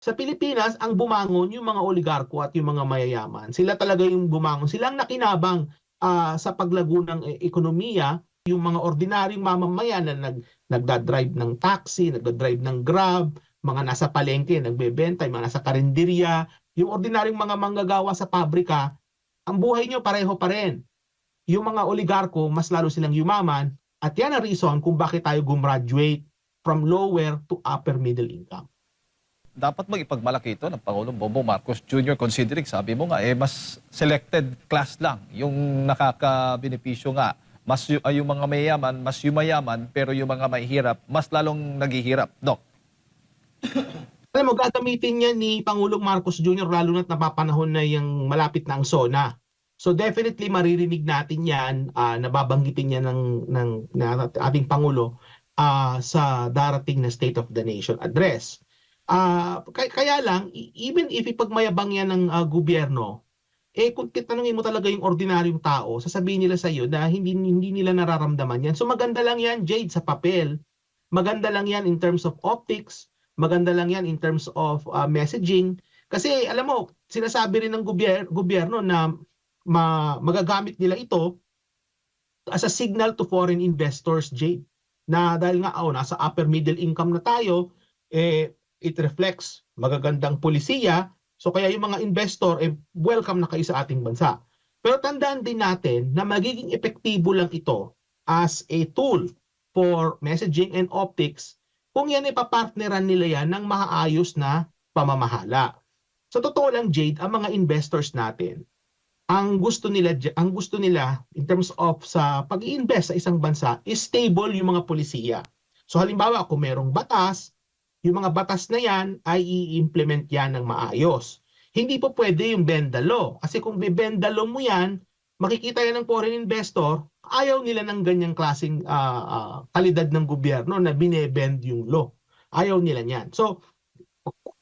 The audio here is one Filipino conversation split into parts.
Sa Pilipinas, ang bumangon yung mga oligarko at yung mga mayayaman. Sila talaga yung bumangon. Sila ang nakinabang sa paglago ng ekonomiya. Yung mga ordinaryong mamamayan na nagdadrive ng taxi, nagdadrive ng Grab, mga nasa palengke, nagbebenta, yung mga nasa karinderya, yung ordinaryong mga manggagawa sa pabrika, ang buhay nyo pareho pa rin. Yung mga oligarko, mas lalo silang yumaman, at yan ang reason kung bakit tayo gumraduate from lower to upper middle income. Dapat mag-ipagmalaki ito ng Pangulong Bongbong Marcos Jr. considering, sabi mo nga, mas selected class lang yung nakakabenepisyo nga. Yung mga mayayaman, mas yumayaman, pero yung mga mahihirap, mas lalong naghihirap. Dok? Alam mo, gagamitin niya ni Pangulong Marcos Jr. lalo na't napapanahon na yung malapit na ang SONA. So definitely maririnig natin yan, nababanggitin niya ng ating Pangulo sa darating na State of the Nation address. Kaya lang, even if ipagmayabang yan ng gobyerno, kung titanungin mo talaga yung ordinaryong tao, sasabihin nila sa iyo na hindi nila nararamdaman yan. So maganda lang yan, Jade, sa papel. Maganda lang yan in terms of optics. Maganda lang yan in terms of messaging. Kasi alam mo, sinasabi rin ng gobyerno na magagamit nila ito as a signal to foreign investors, Jade. Na dahil nga nasa upper middle income na tayo, it reflects magagandang polisiya. So kaya yung mga investor, welcome na kayo sa ating bansa. Pero tandaan din natin na magiging epektibo lang ito as a tool for messaging and optics kung yan ipapartneran nila yan ng maayos na pamamahala. Sa totoo lang, Jade, ang mga investors natin, ang gusto nila in terms of sa pag-i-invest sa isang bansa is stable yung mga polisiya. So halimbawa, kung merong batas, yung mga batas na yan ay i-implement yan ng maayos. Hindi po pwede yung benda law. Kasi kung bibenda law mo yan, makikita yan ng foreign investor, ayaw nila ng ganyang klaseng kalidad ng gobyerno na binebend yung law. Ayaw nila yan. So,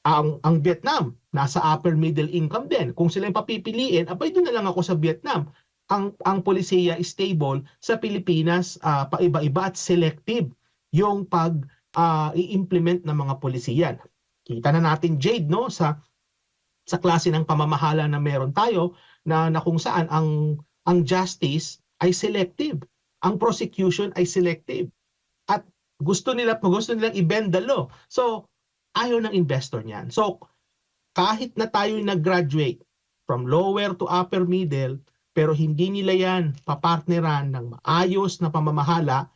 ang Vietnam, nasa upper middle income din. Kung sila yung papipiliin, abay doon na lang ako sa Vietnam. Ang polisiya is stable. Sa Pilipinas, paiba-iba at selective yung i-implement ng mga polisiyan. Kita na natin, Jade, no, sa klase ng pamamahala na meron tayo na kung saan ang justice ay selective, ang prosecution ay selective, at gusto nilang i-bend the law. So ayaw ng investor niyan. So kahit na tayo nag-graduate from lower to upper middle, pero hindi nila yan papartneran ng maayos na pamamahala,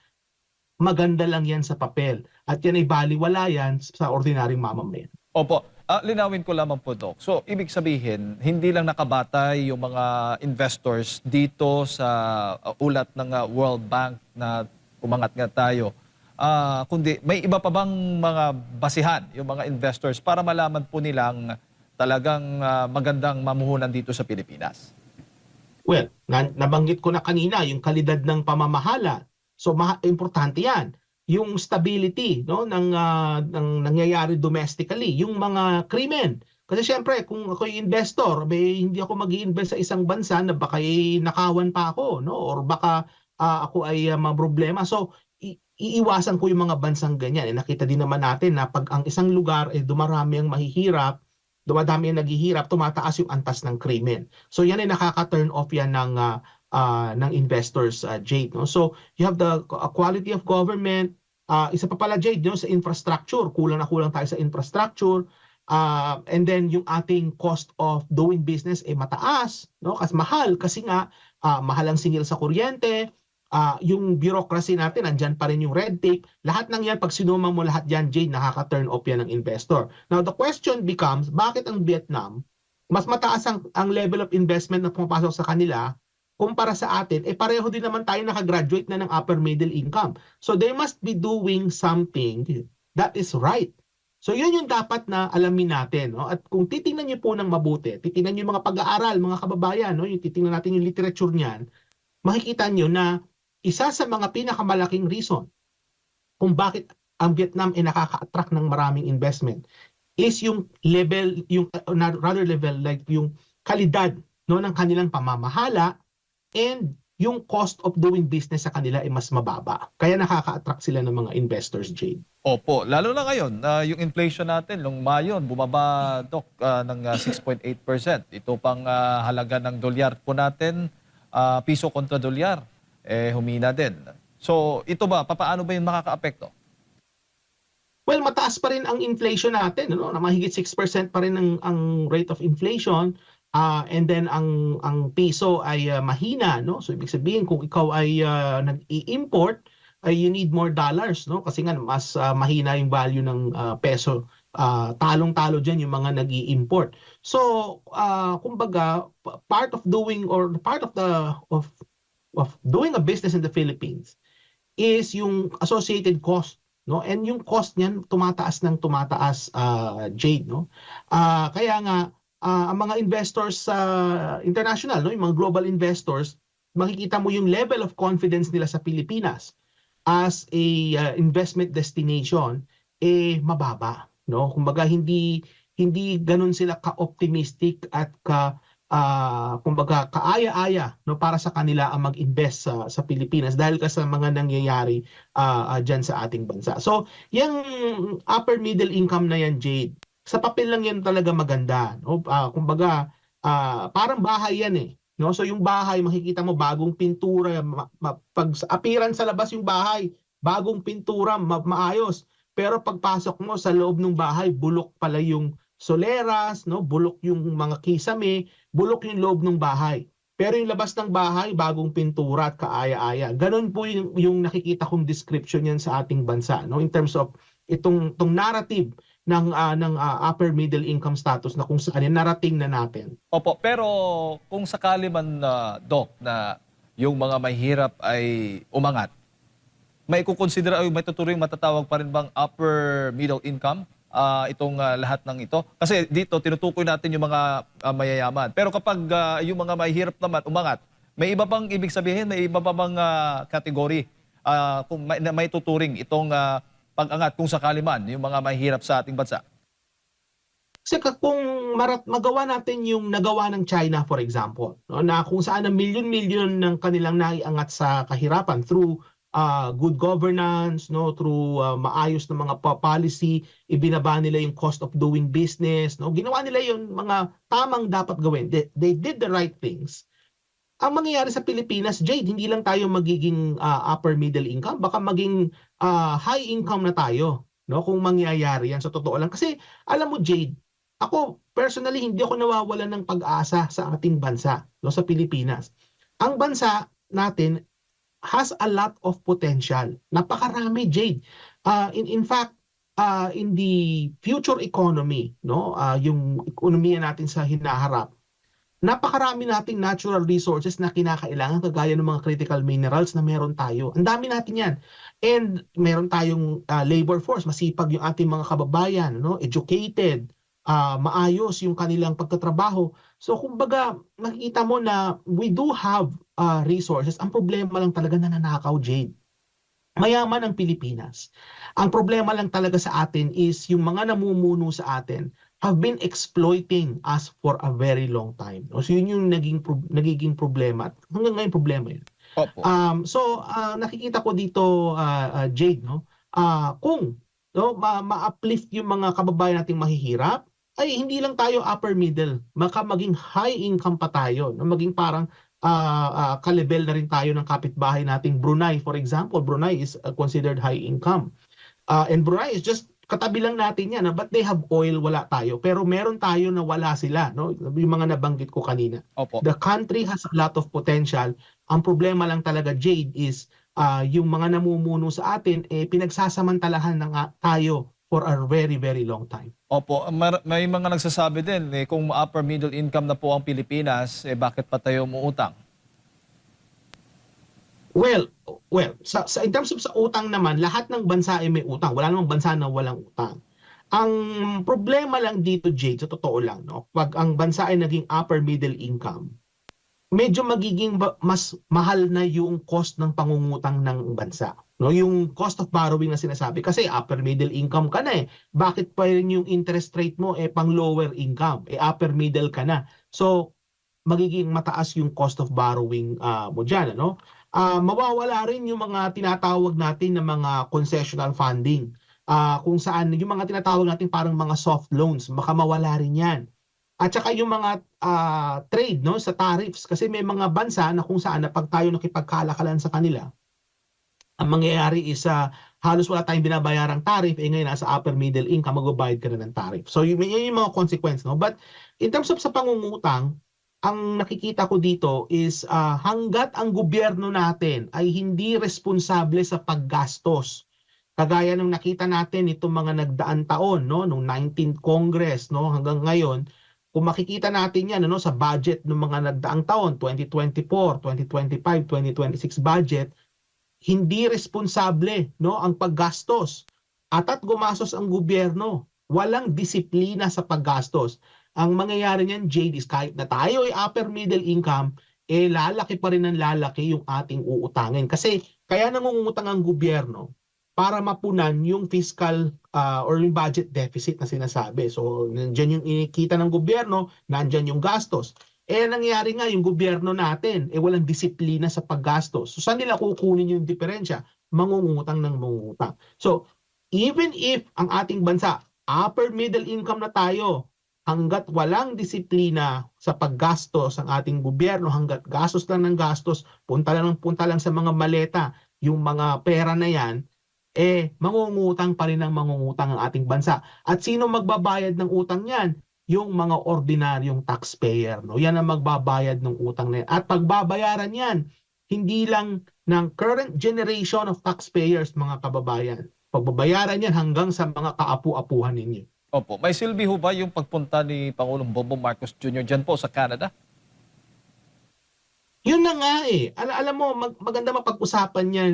maganda lang yan sa papel. At yan ay baliwala yan sa ordinaryong mamamayan. Opo. Linawin ko lamang po, Dok. So, ibig sabihin, hindi lang nakabatay yung mga investors dito sa ulat ng World Bank na umangat nga tayo. Kundi may iba pa bang mga basihan yung mga investors para malaman po nilang talagang magandang mamuhunan dito sa Pilipinas? Well, nabanggit ko na kanina yung kalidad ng pamamahala. So importante 'yan. Yung stability, no, ng nangyayari domestically, yung mga krimen. Kasi syempre, kung ako yung investor, hindi ako mag-i-invest sa isang bansa na baka nakawan pa ako, no, or baka ako ay problema. So iiwasan ko yung mga bansang ganyan. Nakita din naman natin na pag ang isang lugar dumarami ang mahihirap, dumadami ang naghihirap, tumataas yung antas ng krimen. So yan ay nakaka-turn off yan ng investors, Jade. No? So you have the quality of government. Isa pa pala, Jade, no? Sa infrastructure. Kulang na kulang tayo sa infrastructure. And then yung ating cost of doing business mataas. No? Kasi mahal. Kasi nga, mahal ang singil sa kuryente. Yung bureaucracy natin, andyan pa rin yung red tape. Lahat ng yan, pag sinuma mo lahat yan, Jade, nakaka-turn off yan ng investor. Now, the question becomes, bakit ang Vietnam, mas mataas ang level of investment na pumapasok sa kanila kumpara sa atin, pareho din naman tayo nakagraduate na ng upper middle income. So they must be doing something that is right. So yun yung dapat na alamin natin. No? At kung titingnan niyo po ng mabuti, titingnan niyo yung mga pag-aaral, mga kababayan, no? Yung titingnan natin yung literature niyan, makikita niyo na isa sa mga pinakamalaking reason kung bakit ang Vietnam ay nakaka-attract ng maraming investment is yung level, yung rather level, like yung kalidad, no, ng kanilang pamamahala and yung cost of doing business sa kanila ay mas mababa. Kaya nakaka-attract sila ng mga investors, Jade. Opo, lalo na ngayon, yung inflation natin nung Mayo bumaba, Doc, ng 6.8%. Ito pang halaga ng dolyar po natin, piso kontra dolyar, humina din. So ito ba, papaano ba yun makakaapekto? Well, mataas pa rin ang inflation natin, ano? Na mahigit 6% pa rin ang rate of inflation. And then ang piso ay mahina, no? So ibig sabihin kung ikaw ay nag-i-import, ay you need more dollars, no? Kasi nga mas mahina yung value ng peso. Talong-talo diyan yung mga nag-i-import. So, kumbaga, part of doing or part of the of doing a business in the Philippines is yung associated cost, no, and yung cost niyan tumataas ng tumataas, Jade, no. Kaya nga ang mga investors sa international, no, yung mga global investors, makikita mo yung level of confidence nila sa Pilipinas as a investment destination mababa, no. Kumbaga hindi ganun sila ka-optimistic at kumbaga kaaya-aya, no, para sa kanila ang mag-invest sa Pilipinas dahil sa mga nangyayari diyan sa ating bansa. So, yung upper middle income na yan, Jade, sa papel lang yan talaga maganda, no? Kumbaga parang bahay yan eh. No? So yung bahay makikita mo bagong pintura, pag appearance sa labas yung bahay, bagong pintura, maayos. Pero pagpasok mo sa loob ng bahay, bulok pala yung soleras, no? Bulok yung mga kisame, bulok yung loob ng bahay. Pero yung labas ng bahay, bagong pintura at kaaya-aya. Ganon po yung nakikita kong description yan sa ating bansa, no? In terms of itong narrative ng upper middle income status na kung saan yung narating na natin. Opo, pero kung sakali man, Doc, na yung mga mahirap ay umangat, may kukonsidera ay may tuturing matatawag pa rin bang upper middle income itong lahat ng ito? Kasi dito tinutukoy natin yung mga mayayaman. Pero kapag yung mga mahihirap naman umangat, may iba pang ibig sabihin, may iba pa bang category kung may tuturing itong pag-angat kung sakali man yung mga mahihirap sa ating bansa? Kasi kung magawa natin yung nagawa ng China, for example, no, na kung saan ang milyon-milyon ng kanilang naiangat sa kahirapan through good governance, no, through maayos na mga policy, ibinaba nila yung cost of doing business, no, ginawa nila yung mga tamang dapat gawin. They did the right things. Ang mangyayari sa Pilipinas, Jade, hindi lang tayo magiging upper middle income, baka maging high income na tayo, no, kung mangyayari yan sa totoo lang. Kasi alam mo, Jade, ako personally hindi ako nawawalan ng pag-asa sa ating bansa, no, sa Pilipinas. Ang bansa natin has a lot of potential. Napakarami, Jade. In fact, in the future economy, no, yung ekonomiya natin sa hinaharap, napakarami nating natural resources na kinakailangan kagaya ng mga critical minerals na meron tayo. Ang dami natin yan. And meron tayong labor force, masipag yung ating mga kababayan, no, educated, maayos yung kanilang pagtatrabaho. So kumbaga, makikita mo na we do have resources. Ang problema lang talaga nananakaw, Jade. Mayaman ang Pilipinas. Ang problema lang talaga sa atin is yung mga namumuno sa atin have been exploiting us for a very long time. So yun yung nagiging problema. At hanggang ngayon problema yun. Opo. So nakikita ko dito, Jade, no, kung no, ma-uplift yung mga kababayan nating mahihirap, ay hindi lang tayo upper middle, maging high income pa tayo, no? Maging parang ka-level na rin tayo ng kapitbahay nating Brunei, for example. Brunei is considered high income. And Brunei is just katabi lang natin yan, but they have oil, wala tayo. Pero meron tayo na wala sila, no? Yung mga nabanggit ko kanina. Opo. The country has a lot of potential. Ang problema lang talaga, Jade, is yung mga namumuno sa atin, pinagsasamantalahan na tayo for a very, very long time. Opo, may mga nagsasabi din, kung upper middle income na po ang Pilipinas, bakit pa tayo umuutang? Well, in terms of sa utang naman, lahat ng bansa ay may utang. Wala namang bansa na walang utang. Ang problema lang dito, Jade, sa totoo lang, no, pag ang bansa ay naging upper middle income, medyo magiging mas mahal na yung cost ng pangungutang ng bansa. No, yung cost of borrowing na sinasabi kasi upper middle income ka na eh. Bakit pa rin yung interest rate mo pang lower income? Upper middle ka na. So magiging mataas yung cost of borrowing mo diyan, ano? Mawawala rin yung mga tinatawag natin na mga concessional funding. Kung saan yung mga tinatawag natin parang mga soft loans, baka mawala rin 'yan. At saka yung mga trade, no, sa tariffs, kasi may mga bansa na kung saan na pag tayo nakipagkalakalan sa kanila, ang mangyayari is halos wala tayong binabayarang tariff, ngayon nasa upper middle income, magbabayad ka na ng tariff. So yun yung mga consequence, no? But in terms of sa pangungutang, ang nakikita ko dito is hanggat ang gobyerno natin ay hindi responsable sa paggastos, kagaya ng nakita natin itong mga nagdaang taon, no, nung 19th Congress, no, hanggang ngayon, kung makikita natin yan, ano, sa budget ng mga nagdaang taon, 2024, 2025, 2026 budget, hindi responsable, no, ang paggastos. At gumastos ang gobyerno, walang disiplina sa paggastos. Ang mangyayari niyan, Jade, is kahit na tayo ay upper middle income, lalaki pa rin ng lalaki yung ating uutangin. Kasi kaya nangungutang ang gobyerno para mapunan yung fiscal or yung budget deficit na sinasabi. So nandiyan yung inikita ng gobyerno, nandiyan yung gastos. Nangyari nga yung gobyerno natin, walang disiplina sa paggastos. So saan nila kukunin yung diferensya? Mangungutang ng mangungutang. So even if ang ating bansa, upper middle income na tayo, hanggat walang disiplina sa paggastos ang ating gobyerno, hanggat gastos lang ng gastos, punta lang sa mga maleta, yung mga pera na yan, mangungutang pa rin ang mangungutang ang ating bansa. At sino magbabayad ng utang yan? Yung mga ordinaryong taxpayer, no? Yan ang magbabayad ng utang na yan. At pagbabayaran yan, hindi lang ng current generation of taxpayers, mga kababayan. Pagbabayaran yan hanggang sa mga kaapu-apuhan ninyo. Opo. May silbi ho ba yung pagpunta ni Pangulong Bongbong Marcos Jr. dyan po sa Canada? Yun na nga eh. Alam mo, maganda mapag-usapan yan,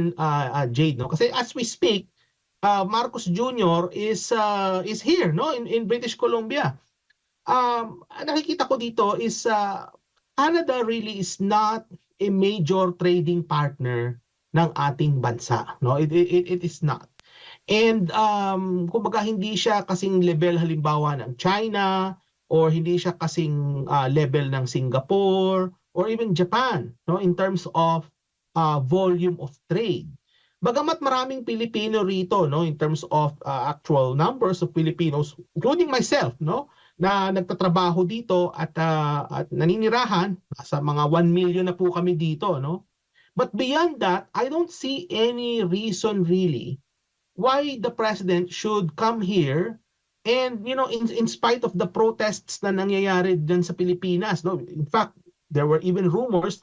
Jade, no? Kasi as we speak, Marcos Jr. is here, no? In British Columbia. Nakikita ko dito is Canada really is not a major trading partner ng ating bansa, no? It is not. And kumbaga hindi siya kasing level halimbawa ng China, or hindi siya kasing level ng Singapore or even Japan, no, in terms of volume of trade. Bagamat maraming Pilipino rito, no, in terms of actual numbers of Filipinos, including myself, no, na nagtatrabaho dito at naninirahan, sa mga 1 million na po kami dito, no. But beyond that, I don't see any reason really why the president should come here and, you know, in spite of the protests na nangyayari dyan sa Pilipinas, no. In fact, there were even rumors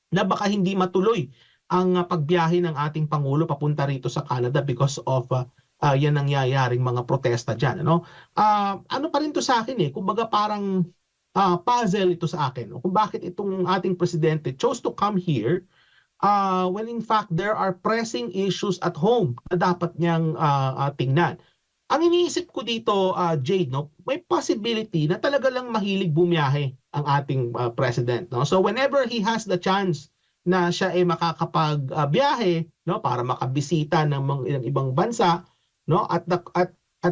na baka hindi matuloy ang pagbiyahe ng ating Pangulo papunta rito sa Canada because of yan nangyayaring mga protesta dyan. Ano? Ano pa rin to sa akin eh, kumbaga parang puzzle ito sa akin. No? Kung bakit itong ating presidente chose to come here when in fact there are pressing issues at home na dapat niyang tingnan. Ang iniisip ko dito, Jade, no, may possibility na talaga lang mahilig bumiyahe ang ating president. No? So whenever he has the chance na siya ay makakapagbiyahe, no, para makabisita ng mga ibang bansa, no, at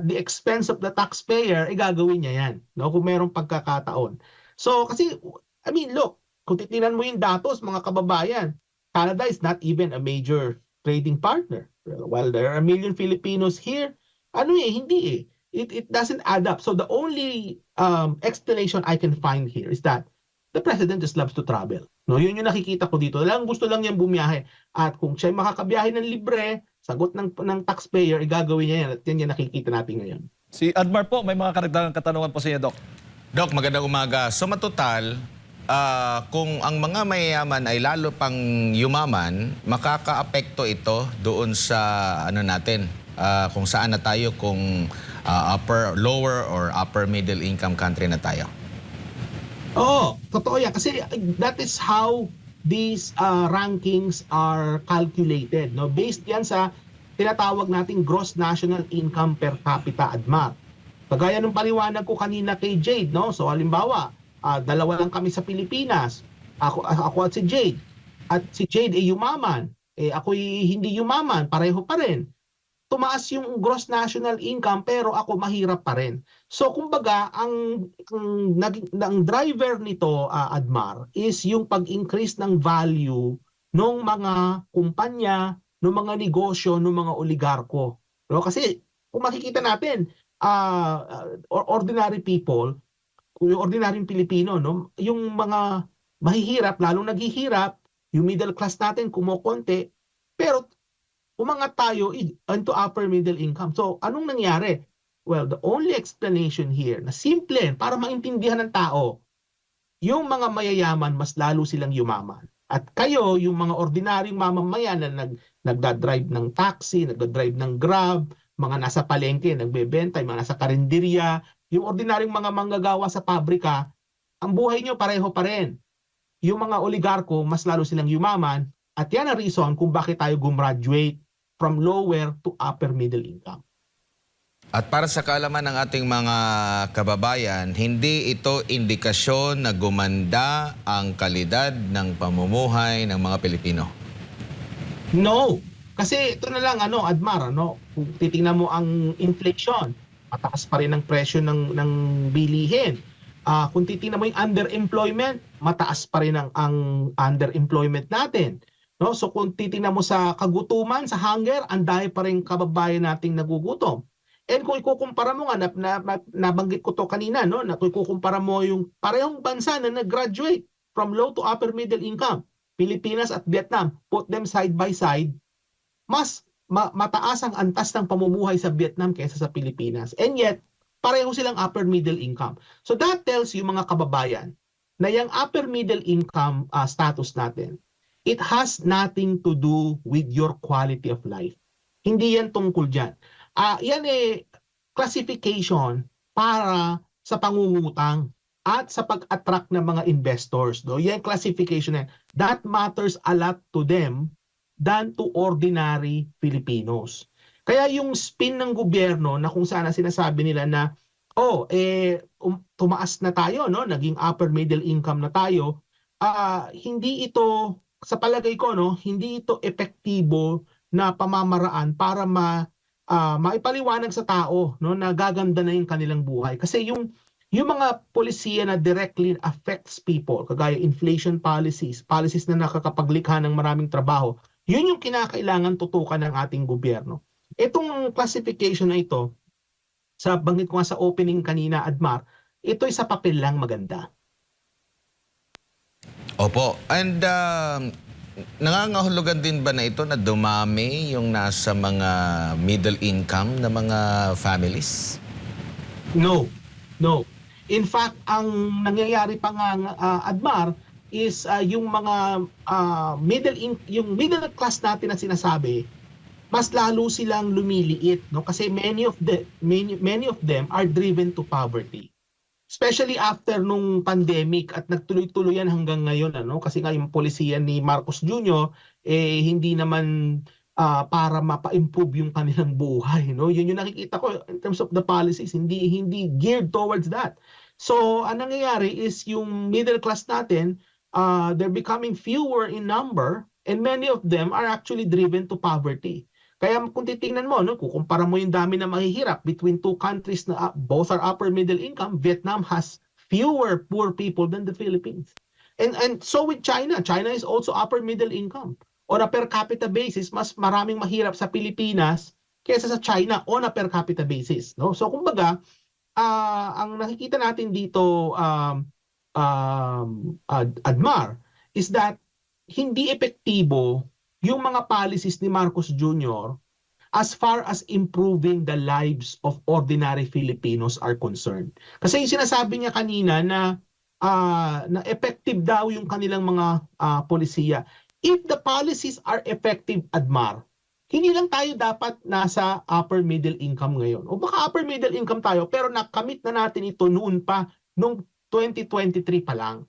the expense of the taxpayer, gagawin niya yan, no, kung mayroong pagkakataon. So kasi I mean, look, kung titingnan mo yung datos, mga kababayan, Canada is not even a major trading partner. While there are a million Filipinos here, hindi eh. It doesn't add up. So the only explanation I can find here is that the president just loves to travel. No, yun yung nakikita ko dito. Gusto lang niyang bumiyahe. At kung siya makakabiyahe ng libre, sagot ng taxpayer, gagawin niya yan. At yan yung nakikita natin ngayon. Si Admar po, may mga karagdagang katanungan po sa inyo, Doc. Doc, magandang umaga. So matotal, kung ang mga mayayaman ay lalo pang yumaman, makakaapekto ito doon sa natin, kung saan na tayo, kung lower or upper middle income country na tayo. Oo, totoo yan. Kasi that is how these rankings are calculated. No? Based yan sa tinatawag nating gross national income per capita, Admar. Kagaya ng paliwanag ko kanina kay Jade, no? So halimbawa, dalawa lang kami sa Pilipinas. Ako at si Jade. At si Jade ay yumaman. Ako'y hindi yumaman, pareho pa rin. tumaas yung gross national income pero ako mahirap pa rin. So kumbaga ang driver nito, Admar, is yung pag-increase ng value ng mga kumpanya, ng mga negosyo, ng mga oligarko. No? Kasi kung makikita natin, ordinary people, yung ordinaryong Pilipino, no, yung mga mahihirap, lalong naghihirap, yung middle class natin kumokonti, pero umangat tayo into upper middle income. So, anong nangyari? Well, the only explanation here, na simple, para maintindihan ng tao, yung mga mayayaman, mas lalo silang yumaman. At kayo, yung mga ordinaryong mamamayan na nagdadrive ng taxi, nagdadrive ng Grab, mga nasa palengke, nagbebenta, yung mga nasa karinderya, yung ordinaryong mga manggagawa sa pabrika, ang buhay nyo pareho pa rin. Yung mga oligarko, mas lalo silang yumaman, at yan ang reason kung bakit tayo gumraduate from lower to upper middle income. At para sa kaalaman ng ating mga kababayan, hindi ito indikasyon na gumanda ang kalidad ng pamumuhay ng mga Pilipino. No. Kasi ito na lang, Admar, kung titingnan mo ang inflation, mataas pa rin ang presyo ng bilihin. Kung titingnan mo yung underemployment, mataas pa rin ang underemployment natin. No? So kung titingnan mo sa kagutuman, sa hunger, ang dami pa rin kababayan nating nagugutom. And kung ikukumpara mo nga, nabanggit ko to kanina, no? Na kung ikukumpara mo yung parehong bansa na nag-graduate from low to upper middle income, Pilipinas at Vietnam, put them side by side, mas mataas ang antas ng pamumuhay sa Vietnam kaysa sa Pilipinas. And yet, pareho silang upper middle income. So that tells you mga kababayan na yung upper middle income status natin, it has nothing to do with your quality of life. Hindi yan tungkol dyan. Yan classification para sa pangungutang at sa pag-attract ng mga investors. No? Yan classification na that matters a lot to them than to ordinary Filipinos. Kaya yung spin ng gobyerno na kung saan sinasabi nila na tumaas na tayo, no? Naging upper middle income na tayo, hindi ito, sa palagay ko, no, hindi ito epektibo na pamamaraan para maipaliwanag sa tao, no, na gaganda na yung kanilang buhay. Kasi yung mga polisiya na directly affects people, kagaya inflation policies na nakakapaglikha ng maraming trabaho, yun yung kinakailangan tutukan ng ating gobyerno. Itong classification na ito, sa banggit ko nga sa opening kanina, Admar, ito'y sa papel lang maganda. Opo. And nangangahulugan din ba na ito na dumami yung nasa mga middle income na mga families? No. In fact, ang nangyayari pa nga, Admar, is yung mga yung middle class natin na sinasabi, mas lalo silang lumiliit, no? Kasi many of them are driven to poverty. Especially after nung pandemic at nagtuloy-tuloy yan hanggang ngayon, kasi nga yung polisiya ni Marcos Jr. Hindi naman para mapa-improve yung kanilang buhay, no? Yun yung nakikita ko in terms of the policies, hindi geared towards that. So ang nangyayari is yung middle class natin, they're becoming fewer in number and many of them are actually driven to poverty. Kaya kung titingnan mo, no, kukumpara mo yung dami na mahihirap between two countries na both are upper middle income, Vietnam has fewer poor people than the Philippines. And so with China, China is also upper middle income. On a per capita basis, mas maraming mahirap sa Pilipinas kaysa sa China on a per capita basis. No? So kumbaga, ang nakikita natin dito, Admar, is that hindi epektibo yung mga policies ni Marcos Jr. as far as improving the lives of ordinary Filipinos are concerned. Kasi yung sinasabi niya kanina na effective daw yung kanilang mga polisiya. If the policies are effective, Admar, hindi lang tayo dapat nasa upper middle income ngayon. O baka upper middle income tayo, pero nakamit na natin ito noon pa, noong 2023 pa lang.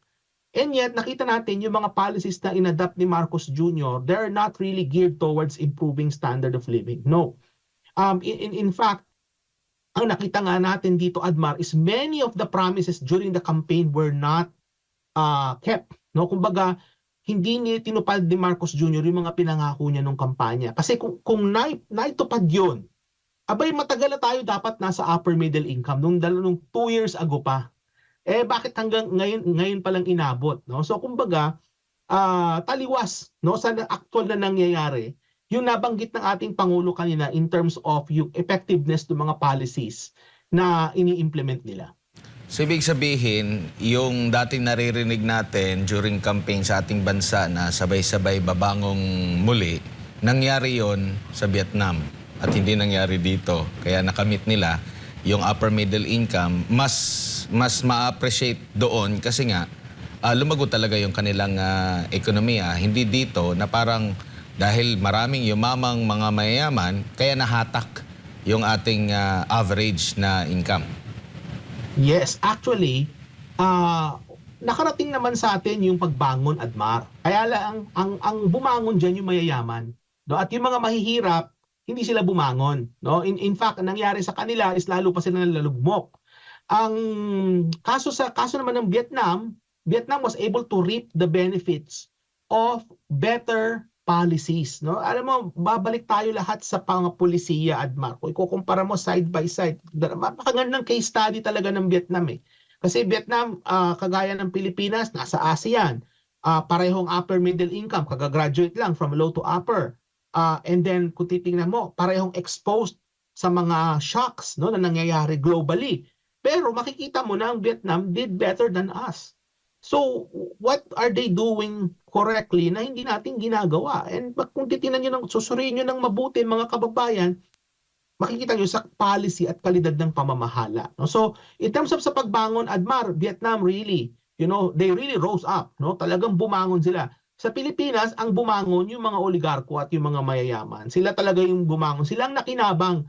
And yet, nakita natin yung mga policies na inadapt ni Marcos Jr., they're not really geared towards improving standard of living. No. In fact, ang nakita nga natin dito, Admar, is many of the promises during the campaign were not kept. No? Kumbaga, hindi ni tinupad ni Marcos Jr. yung mga pinangako niya nung kampanya. Kasi kung naitupad yun, abay matagal na tayo dapat nasa upper middle income nung 2 years ago pa. Eh bakit hanggang ngayon pa lang inabot, no? So kumbaga, taliwas, no, sa actual na nangyayari, yung nabanggit ng ating Pangulo kanina in terms of yung effectiveness ng mga policies na ini-implement nila. So, ibig sabihin, yung dating naririnig natin during campaign sa ating bansa na sabay-sabay babangong muli, nangyari yon sa Vietnam at hindi nangyari dito. Kaya nakamit nila yung upper middle income, mas ma-appreciate doon kasi nga lumago talaga yung kanilang ekonomiya. Hindi dito na parang dahil maraming yumamang mga mayayaman, kaya nahatak yung ating average na income. Yes, actually, nakarating naman sa atin yung pagbangon, Admar. Kaya lang, ang bumangon dyan yung mayayaman. No? At yung mga mahihirap, hindi sila bumangon. No? In fact, ang nangyari sa kanila is lalo pa sila nalalugmok. Ang kaso naman ng Vietnam was able to reap the benefits of better policies, no? Alam mo, babalik tayo lahat sa pang-pulisiya, Admar. Kung ikukumpara mo side by side, napakagandang case study talaga ng Vietnam eh. Kasi Vietnam, kagaya ng Pilipinas, nasa ASEAN, parehong upper middle income, kagagraduate lang from low to upper. And then kung titingnan mo, parehong exposed sa mga shocks, no, na nangyayari globally. Pero makikita mo na ang Vietnam did better than us. So, what are they doing correctly na hindi natin ginagawa? And kung titingnan nyo, susuriin nyo ng mabuti mga kababayan, makikita nyo sa policy at kalidad ng pamamahala. No? So, in terms of sa pagbangon, Admar, Vietnam really, they really rose up. No? Talagang bumangon sila. Sa Pilipinas, ang bumangon yung mga oligarko at yung mga mayayaman. Sila talaga yung bumangon. Sila ang nakinabang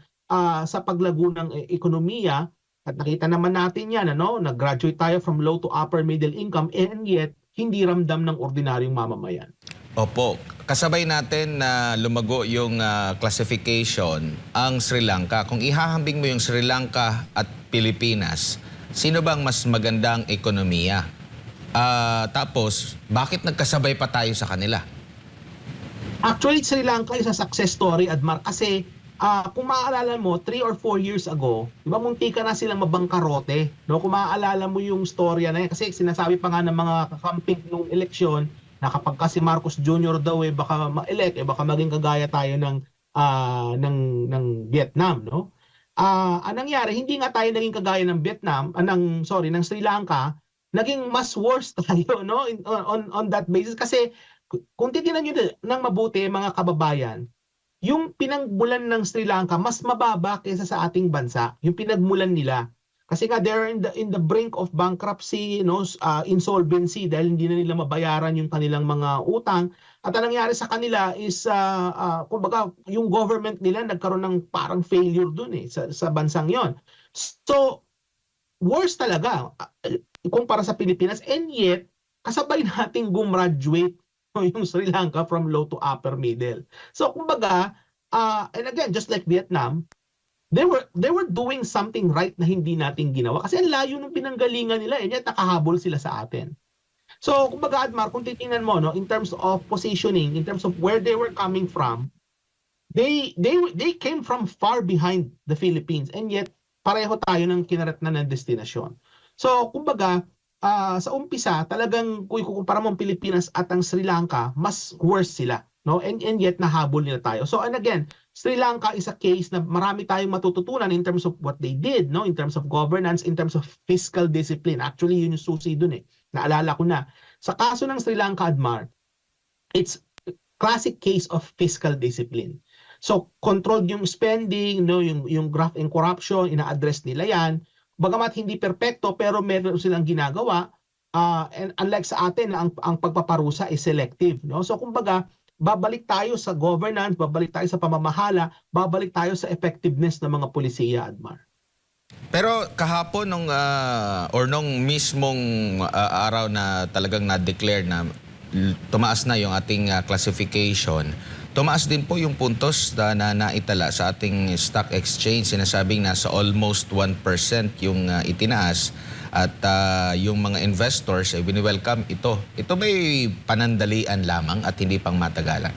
sa paglago ng ekonomiya. At nakita naman natin yan, nag-graduate tayo from low to upper middle income and yet hindi ramdam ng ordinaryong mamamayan. Opo, kasabay natin na lumago yung classification ang Sri Lanka. Kung ihahambing mo yung Sri Lanka at Pilipinas, sino bang mas magandang ekonomiya? Tapos, bakit nagkasabay pa tayo sa kanila? Actually, Sri Lanka is a success story, Admar, kasi kung maaalala mo, 3 or 4 years ago, di ba muntika na silang mabangkarote? No? Kung maaalala mo yung storya na yan, kasi sinasabi pa nga ng mga kakamping nung eleksyon na kapag kasi Marcos Jr. daw baka ma-elect, baka maging kagaya tayo ng Vietnam, no? Ang nangyari, hindi nga tayo naging kagaya ng Vietnam, ng Sri Lanka, naging mas worse tayo, no? On that basis kasi kung titingnan niyo ng mabuti mga kababayan, yung pinagmulan ng Sri Lanka mas mababa kaysa sa ating bansa, yung pinagmulan nila. Kasi nga they're in the brink of bankruptcy, insolvency dahil hindi na nila mabayaran yung kanilang mga utang. At ang nangyari sa kanila is kumbaga yung government nila nagkaroon ng parang failure dun sa bansang 'yon. So worse talaga kumpara sa Pilipinas, and yet kasabay nating gumraduate yung Sri Lanka from low to upper middle. So kumbaga, and again, just like Vietnam, they were doing something right na hindi natin ginawa. Kasi ang layo ng pinanggalingan nila, and yet nakahabol sila sa atin. So kumbaga, Admar, kung titingnan mo, in terms of positioning, in terms of where they were coming from, they came from far behind the Philippines, and yet pareho tayo ng kinaratnan ng destinasyon. So kumbaga, sa umpisa, talagang kung ikukumpara mo ang Pilipinas at ang Sri Lanka, mas worse sila. No? And yet, nahabol nila tayo. So, and again, Sri Lanka is a case na marami tayong matututunan in terms of what they did, no? In terms of governance, in terms of fiscal discipline. Actually, yun yung susi dun Naalala ko na. Sa kaso ng Sri Lanka, Admar, it's classic case of fiscal discipline. So, controlled yung spending, no? Yung graft and corruption, ina-address nila yan. Bagamat hindi perpekto pero meron silang ginagawa, and unlike sa atin ang pagpaparusa is selective, no? So kumbaga babalik tayo sa governance, babalik tayo sa pamamahala, babalik tayo sa effectiveness ng mga pulisiya, Admar. Pero kahapon nung mismong araw na talagang na-declare na tumaas na yung ating classification, tumaas din po yung puntos na naitala sa ating stock exchange. Sinasabing nasa almost 1% yung itinaas. at yung mga investors ay wini-welcome ito. Ito ba'y panandalian lamang at hindi pang matagalan?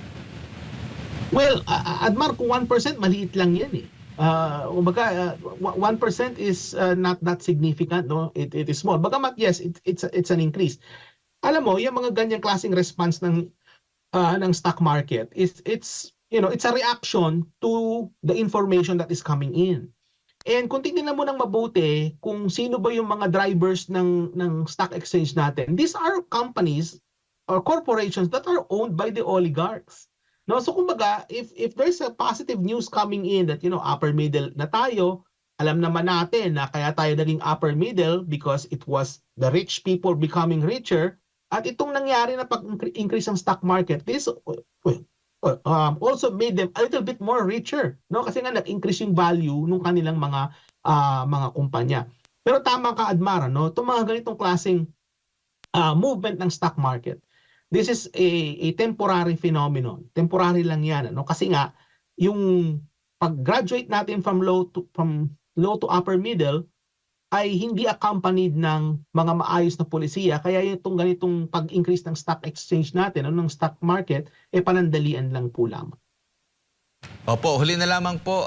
Well, Admar, kung 1%, maliit lang yan eh. Kumbaga, 1% is not that significant, no? It is small. Bagamat, yes, it's an increase. Alam mo, yung mga ganyang klaseng response ng stock market it's a reaction to the information that is coming in. And kung tingnan mo ng mabuti kung sino ba yung mga drivers ng stock exchange natin, these are companies or corporations that are owned by the oligarchs. No, so kumbaga, if there's a positive news coming in that upper middle na tayo, alam naman natin na kaya tayo naging upper middle because it was the rich people becoming richer. At itong nangyari na pag-increase ng stock market, this also made them a little bit more richer, no? Kasi nga nag-increase yung value ng kanilang mga kumpanya. Pero tama ka, Admara, no? Itong mga ganitong klaseng movement ng stock market, this is a temporary phenomenon. Temporary lang yan, no? Kasi nga yung pag-graduate natin from low to upper middle ay hindi accompanied ng mga maayos na polisiya. Kaya itong ganitong pag-increase ng stock exchange natin, ng stock market, panandalian lang po lamang. Opo, huli na lamang po,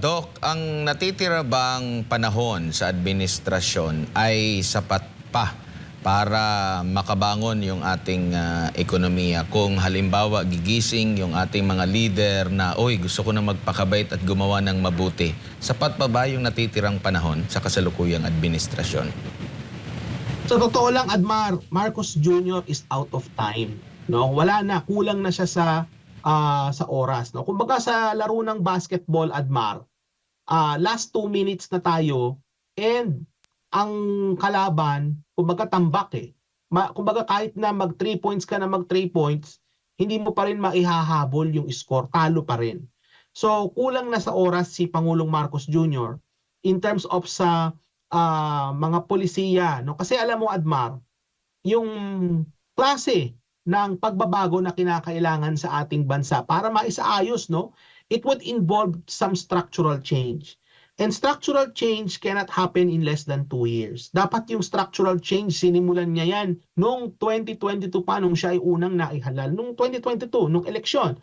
Doc, ang natitira bang panahon sa administrasyon ay sapat pa para makabangon yung ating ekonomiya? Kung halimbawa gigising yung ating mga leader na, oy, gusto ko na magpakabait at gumawa ng mabuti, sapat pa ba yung natitirang panahon sa kasalukuyang administrasyon? Sa totoo lang, Admar, Marcos Jr. is out of time. No? Wala na, kulang na siya sa oras. No? Kumbaga sa laro ng basketball, Admar, last 2 minutes na tayo and ang kalaban, kumbaga tambak eh. Kumbaga kahit na mag 3 points ka na mag 3 points, hindi mo pa rin maihahabol yung score, talo pa rin. So kulang na sa oras si Pangulong Marcos Jr. in terms of sa mga polisiya, no? Kasi alam mo, Admar, yung klase ng pagbabago na kinakailangan sa ating bansa para maisaayos, no? It would involve some structural change. And structural change cannot happen in less than 2 years. Dapat yung structural change, sinimulan niya yan noong 2022 pa, nung siya ay unang naihalal. Noong 2022, nung eleksyon.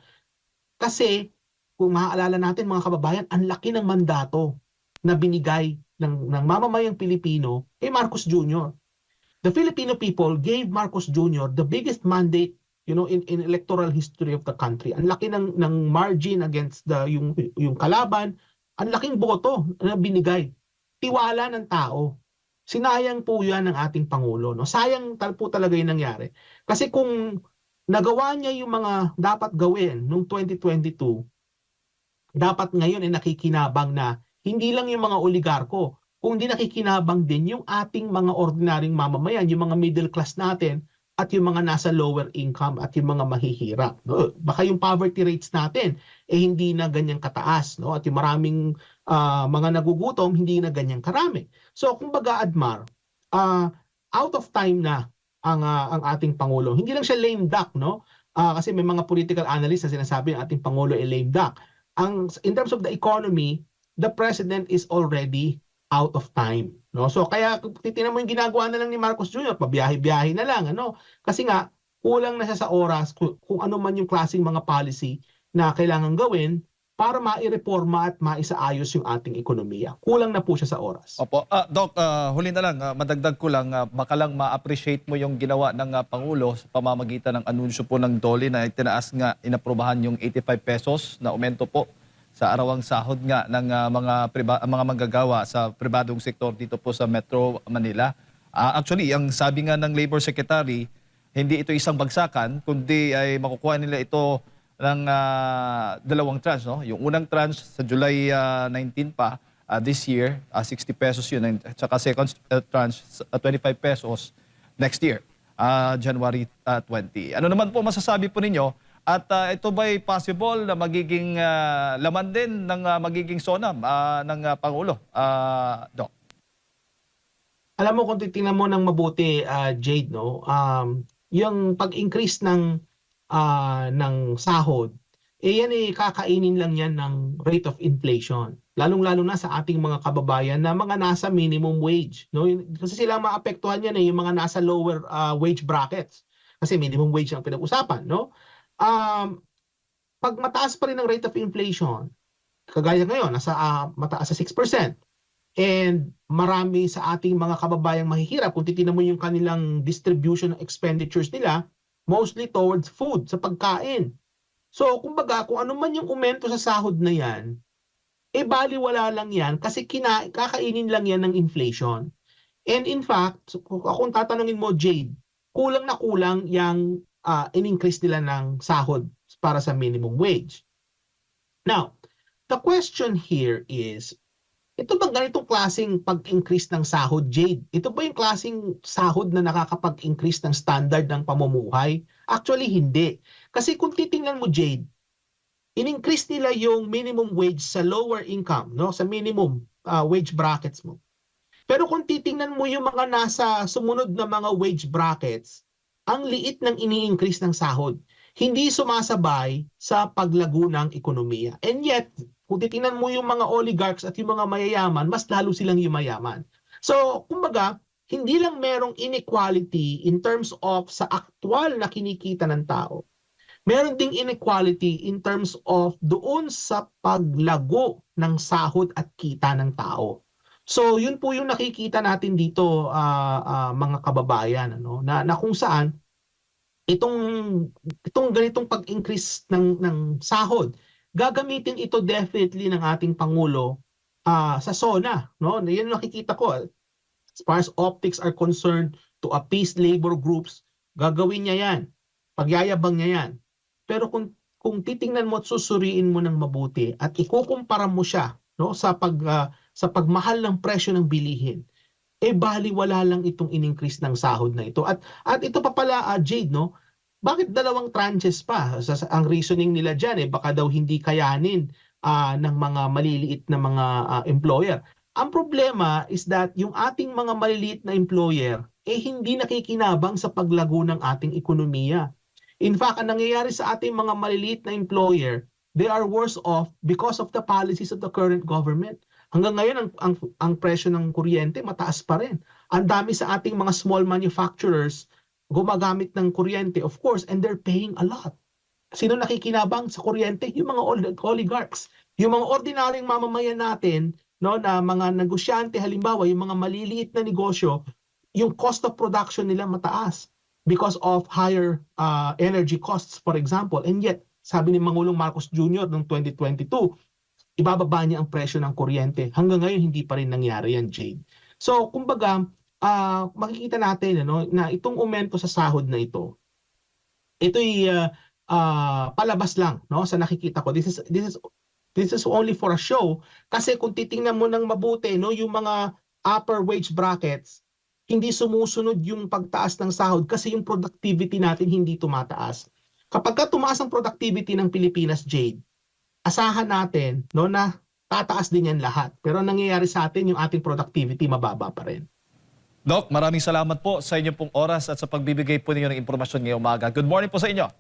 Kasi, kung maaalala natin mga kababayan, ang laki ng mandato na binigay ng mamamayang Pilipino kay Marcos Jr. The Filipino people gave Marcos Jr. the biggest mandate in electoral history of the country. Ang laki ng margin against yung kalaban. Ang laking boto na binigay. Tiwala ng tao. Sinayang po yan ng ating Pangulo. No? Sayang po talaga yung nangyari. Kasi kung nagawa niya yung mga dapat gawin noong 2022, dapat ngayon ay nakikinabang na hindi lang yung mga oligarko, kundi nakikinabang din yung ating mga ordinaryong mamamayan, yung mga middle class natin, at yung mga nasa lower income at yung mga mahihirap. No? Baka yung poverty rates natin hindi na ganyang kataas, no? At yung maraming mga nagugutom hindi na ganyang karami. So kumbaga, Admar, out of time na ang ating Pangulo. Hindi lang siya lame duck, no? Kasi may mga political analysts na sinasabi ng ating Pangulo ay lame duck. In terms of the economy, the President is already out of time, no? So kaya titingnan mo yung ginagawa na lang ni Marcos Jr., pabiyahe-biyahe na lang, ano? Kasi nga kulang na siya sa oras kung ano man yung klaseng mga policy na kailangan gawin para maireforma at maisaayos yung ating ekonomiya. Kulang na po siya sa oras. Opo. Doc, huli na lang, madagdag ko lang, baka lang ma-appreciate mo yung ginawa ng Pangulo sa pamamagitan ng anunsyo po ng DOLE na itinaas nga, inaprubahan yung 85 pesos na aumento po sa arawang sahod nga ng mga manggagawa sa pribadong sektor dito po sa Metro Manila. Actually, ang sabi nga ng Labor Secretary, hindi ito isang bagsakan, kundi ay makukuha nila ito ng 2 tranche. No? Yung unang tranche sa July 19 pa, this year, 60 pesos yun. At saka second tranche, 25 pesos next year, January 20. Ano naman po masasabi po ninyo? At ito ba'y possible na magiging laman din ng magiging SONA ng Pangulo, Doc? Alam mo, kung titingnan mo ng mabuti, Jade, no? Yung pag-increase ng sahod, yan kakainin lang yan ng rate of inflation. lalong-lalo na sa ating mga kababayan na mga nasa minimum wage, no? Kasi sila maapektuhan yan yung mga nasa lower wage brackets. Kasi minimum wage ang pinag-usapan, no? Pag mataas pa rin ang rate of inflation, kagaya ngayon, nasa mataas sa 6%. And marami sa ating mga kababayang mahihirap kung titingnan mo yung kanilang distribution ng expenditures nila, mostly towards food, sa pagkain. So, kumbaga, kung ano man yung umento sa sahod na yan, baliwala lang yan kasi kakainin lang yan ng inflation. And in fact, kung tatanungin mo, Jade, kulang na kulang yung in-increase nila ng sahod para sa minimum wage. Now, the question here is, ito ba ganitong klaseng pag-increase ng sahod, Jade? Ito ba yung klaseng sahod na nakakapag-increase ng standard ng pamumuhay? Actually, hindi. Kasi kung titingnan mo, Jade, in-increase nila yung minimum wage sa lower income, no? Sa minimum wage brackets mo. Pero kung titingnan mo yung mga nasa sumunod na mga wage brackets, ang liit ng ini-increase ng sahod. Hindi sumasabay sa paglago ng ekonomiya. And yet, kung titingnan mo yung mga oligarchs at yung mga mayayaman, mas lalo silang yumayaman. So, kumbaga, hindi lang merong inequality in terms of sa aktwal na kinikita ng tao. Meron ding inequality in terms of doon sa paglago ng sahod at kita ng tao. So, yun po yung nakikita natin dito, mga kababayan, ano, na kung saan itong ganitong pag-increase ng sahod, gagamitin ito definitely ng ating Pangulo sa SONA, no? Yan nakikita ko as far as optics are concerned, to appease labor groups, gagawin niya yan. Pagyayabang niya yan. Pero kung titingnan mo at susuriin mo ng mabuti at ikukumpara mo siya, no, sa pagmahal ng presyo ng bilihin, baliwala lang itong in-increase ng sahod na ito. At ito pa pala, Jade, no? Bakit dalawang tranches pa? Ang reasoning nila dyan, baka daw hindi kayanin ng mga maliliit na mga employer. Ang problema is that yung ating mga maliliit na employer, hindi nakikinabang sa paglago ng ating ekonomiya. In fact, ang nangyayari sa ating mga maliliit na employer, they are worse off because of the policies of the current government. Hanggang ngayon, ang presyo ng kuryente mataas pa rin. Ang dami sa ating mga small manufacturers gumagamit ng kuryente, of course, and they're paying a lot. Sino nakikinabang sa kuryente? Yung mga oligarchs. Yung mga ordinaryong mamamayan natin, no, na mga negosyante, halimbawa, yung mga maliliit na negosyo, yung cost of production nila mataas because of higher energy costs, for example. And yet, sabi ni Mangulong Marcos Jr. noong 2022, ibababa niya ang presyo ng kuryente. Hanggang ngayon, hindi pa rin nangyari yan, Jade. So, kumbaga, makikita natin na itong aumento sa sahod na ito'y palabas lang, no, sa nakikita ko. This is only for a show kasi kung titingnan mo ng mabuti, no, yung mga upper wage brackets, hindi sumusunod yung pagtaas ng sahod kasi yung productivity natin hindi tumataas. Kapag tumaas ang productivity ng Pilipinas, Jade, asahan natin, no, na tataas din yan lahat. Pero nangyayari sa atin, yung ating productivity mababa pa rin. Doc, maraming salamat po sa inyong pong oras at sa pagbibigay po ninyo ng impormasyon ngayong umaga. Good morning po sa inyo.